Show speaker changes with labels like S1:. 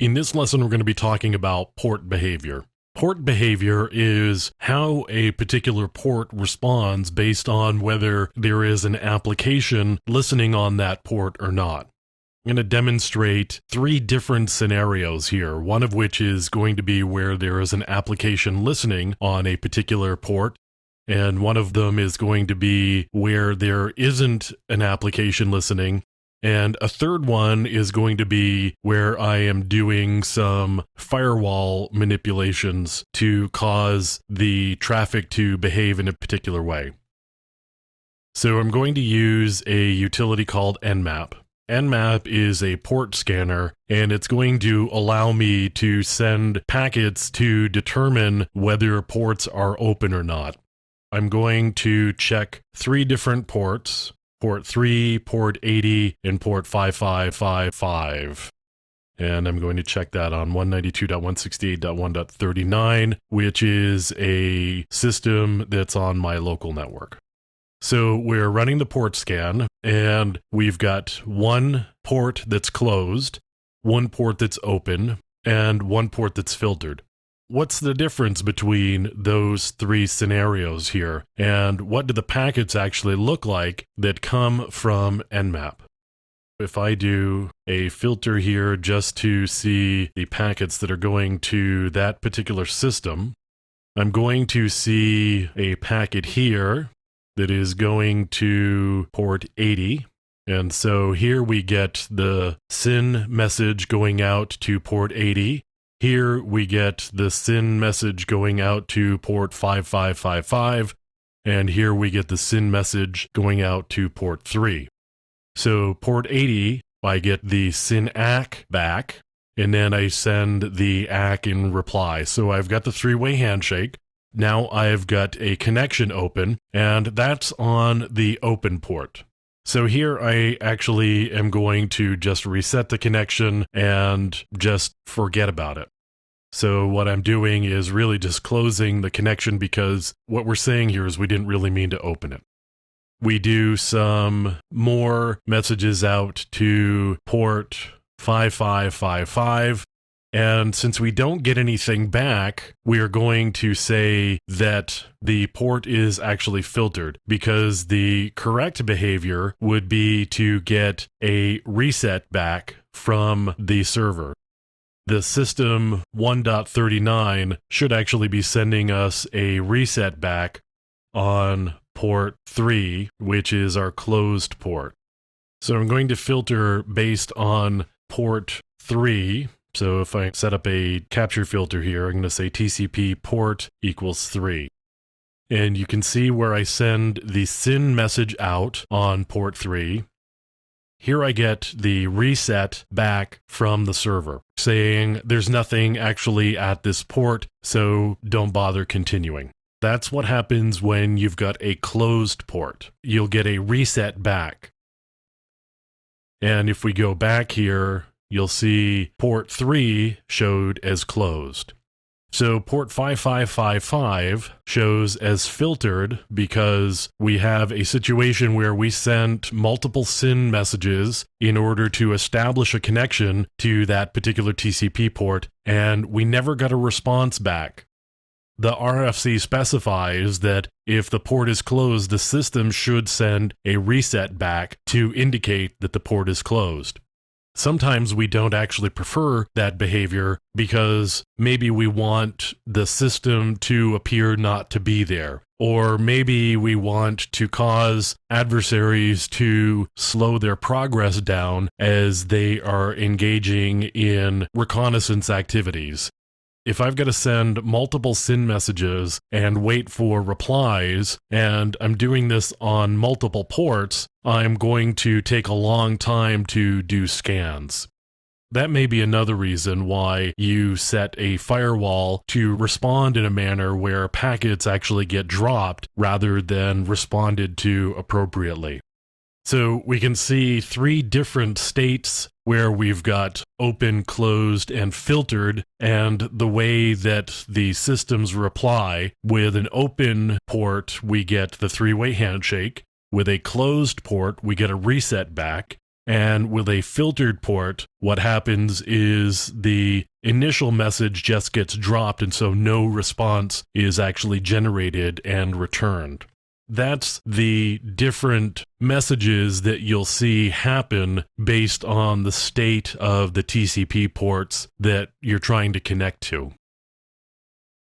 S1: In this lesson, we're going to be talking about port behavior. Port behavior is how a particular port responds based on whether there is an application listening on that port or not. I'm going to demonstrate three different scenarios here, one of which is going to be where there is an application listening on a particular port, and one of them is going to be where there isn't an application listening. And a third one is going to be where I am doing some firewall manipulations to cause the traffic to behave in a particular way. So I'm going to use a utility called nmap. Nmap is a port scanner, and it's going to allow me to send packets to determine whether ports are open or not. I'm going to check three different ports. Port 3, port 80, and port 5555. And I'm going to check that on 192.168.1.39, which is a system that's on my local network. So we're running the port scan, and we've got one port that's closed, one port that's open, and one port that's filtered. What's the difference between those three scenarios here, and what do the packets actually look like that come from nmap? If I do a filter here just to see the packets that are going to that particular system, I'm going to see a packet here that is going to port 80. And so here we get the SYN message going out to port 80. Here we get the SYN message going out to port 5555, and here we get the SYN message going out to port 3. So port 80, I get the SYN ACK back, and then I send the ACK in reply. So I've got the three-way handshake. Now I've got a connection open, and that's on the open port. So here I actually am going to just reset the connection and just forget about it. So what I'm doing is really just closing the connection, because what we're saying here is we didn't really mean to open it. We do some more messages out to port 5555. And since we don't get anything back, we are going to say that the port is actually filtered, because the correct behavior would be to get a reset back from the server. The system 1.39 should actually be sending us a reset back on port 3, which is our closed port. So I'm going to filter based on port 3. So if I set up a capture filter here, I'm going to say TCP port equals 3. And you can see where I send the SYN message out on port 3. Here I get the reset back from the server, saying there's nothing actually at this port, so don't bother continuing. That's what happens when you've got a closed port. You'll get a reset back. And if we go back here, you'll see port 3 showed as closed. So port 5555 shows as filtered because we have a situation where we sent multiple SYN messages in order to establish a connection to that particular TCP port, and we never got a response back. The RFC specifies that if the port is closed, the system should send a reset back to indicate that the port is closed. Sometimes we don't actually prefer that behavior because maybe we want the system to appear not to be there, or maybe we want to cause adversaries to slow their progress down as they are engaging in reconnaissance activities. If I've got to send multiple SYN messages and wait for replies, and I'm doing this on multiple ports, I'm going to take a long time to do scans. That may be another reason why you set a firewall to respond in a manner where packets actually get dropped rather than responded to appropriately. So we can see three different states where we've got open, closed, and filtered, and the way that the systems reply. With an open port, we get the three-way handshake. With a closed port, we get a reset back. And with a filtered port, what happens is the initial message just gets dropped, and so no response is actually generated and returned. That's the different messages that you'll see happen based on the state of the TCP ports that you're trying to connect to.